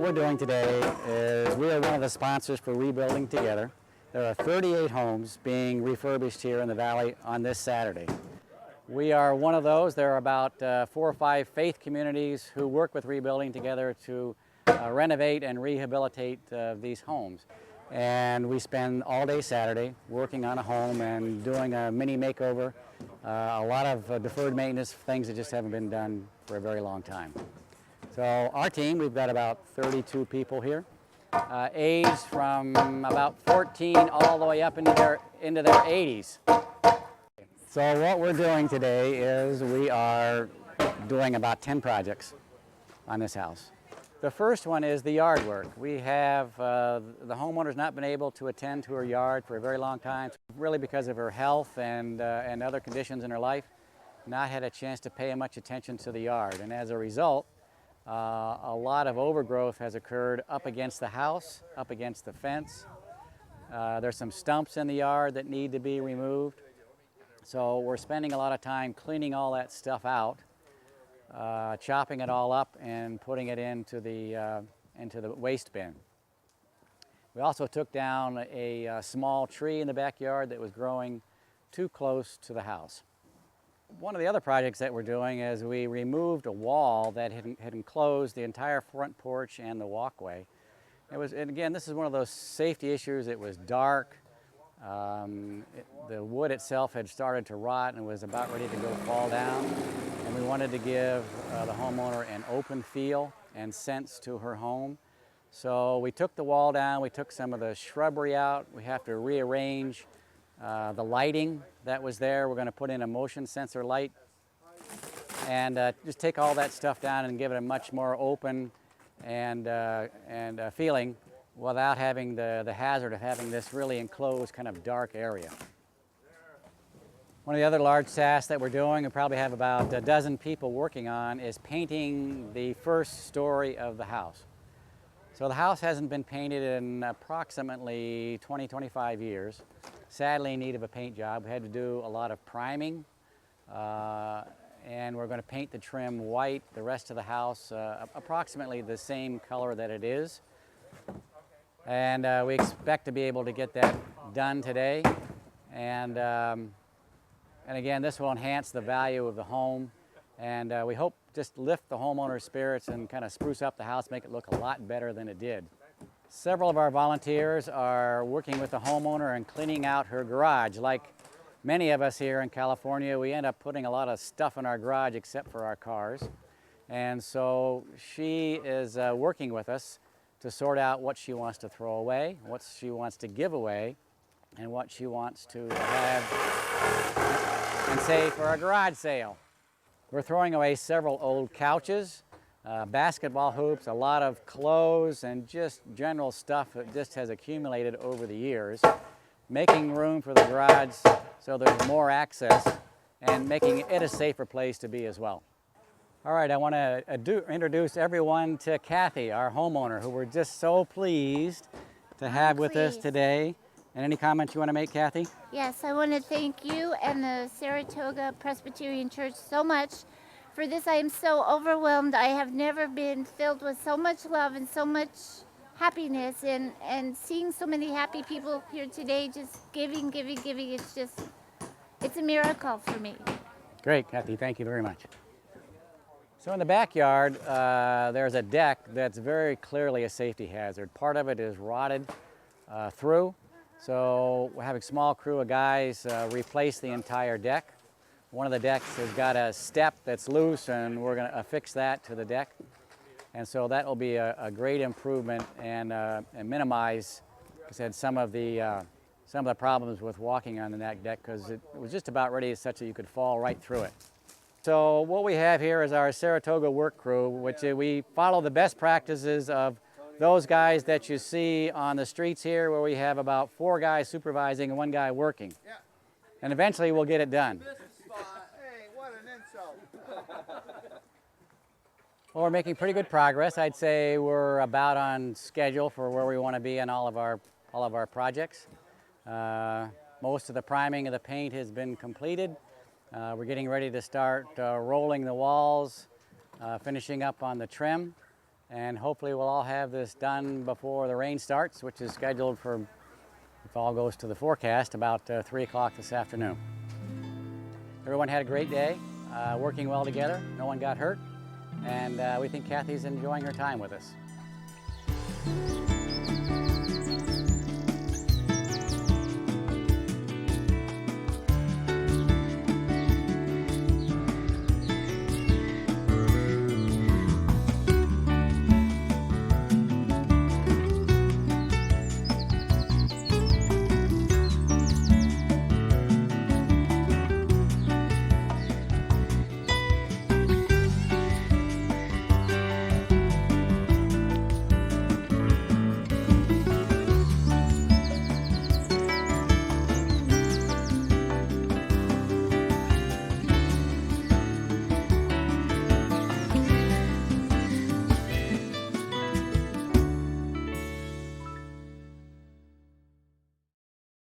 what we're doing today is we are one of the sponsors for Rebuilding Together. There are 38 homes being refurbished here in the Valley on this Saturday. We are one of those. There are about 4 or 5 faith communities who work with Rebuilding Together to renovate and rehabilitate these homes. And we spend all day Saturday working on a home and doing a mini makeover, a lot of deferred maintenance, things that just haven't been done for a very long time. So our team, we've got about 32 people here, aged from about 14 all the way up into their 80s. So what we're doing today is we are doing about 10 projects on this house. The first one is the yard work. We have the homeowner's not been able to attend to her yard for a very long time, really because of her health and other conditions in her life, not had a chance to pay much attention to the yard. And as a result, a lot of overgrowth has occurred up against the house, up against the fence. There's some stumps in the yard that need to be removed. So we're spending a lot of time cleaning all that stuff out, chopping it all up and putting it into the waste bin. We also took down a small tree in the backyard that was growing too close to the house. One of the other projects that we're doing is we removed a wall that had enclosed the entire front porch and the walkway. And again, this is one of those safety issues. It was dark. The wood itself had started to rot and was about ready to go fall down. And we wanted to give the homeowner an open feel and sense to her home. So we took the wall down, we took some of the shrubbery out. We have to rearrange the lighting that was there. We're going to put in a motion sensor light and just take all that stuff down and give it a much more open and feeling without having the hazard of having this really enclosed kind of dark area. One of the other large tasks that we're doing, we probably have about a dozen people working on, is painting the first story of the house. So the house hasn't been painted in approximately 20-25 years. Sadly in need of a paint job. We had to do a lot of priming, and we're going to paint the trim white, the rest of the house approximately the same color that it is. And we expect to be able to get that done today. And again, this will enhance the value of the home, and we hope just lift the homeowner's spirits and kind of spruce up the house, make it look a lot better than it did. Several of our volunteers are working with the homeowner and cleaning out her garage. Like many of us here in California, we end up putting a lot of stuff in our garage except for our cars. And so she is working with us to sort out what she wants to throw away, what she wants to give away, and what she wants to have and save for our garage sale. We're throwing away several old couches, basketball hoops, a lot of clothes, and just general stuff that just has accumulated over the years, making room for the garage so there's more access and making it a safer place to be as well. All right, I want to introduce everyone to Kathy, our homeowner, who we're just so pleased to have with us today. And any comments you want to make, Kathy? Yes, I want to thank you and the Saratoga Presbyterian Church so much for this. I am so overwhelmed. I have never been filled with so much love and so much happiness, and seeing so many happy people here today, just giving. It's a miracle for me. Great, Kathy, thank you very much. So in the backyard, there's a deck that's very clearly a safety hazard. Part of it is rotted through. So we're having a small crew of guys replace the entire deck. One of the decks has got a step that's loose, and we're going to affix that to the deck. And so that will be a great improvement and minimize, like I said, some of the problems with walking on that deck, because it was just about ready such that you could fall right through it. So what we have here is our Saratoga work crew, which we follow the best practices of those guys that you see on the streets here, where we have about 4 guys supervising and 1 guy working. Yeah. And eventually we'll get it done. Hey, what an insult. Well, we're making pretty good progress. I'd say we're about on schedule for where we want to be on all of our projects. Most of the priming of the paint has been completed. We're getting ready to start rolling the walls, finishing up on the trim. And hopefully we'll all have this done before the rain starts, which is scheduled for, if all goes to the forecast, about 3 o'clock this afternoon. Everyone had a great day, working well together. No one got hurt, and we think Kathy's enjoying her time with us.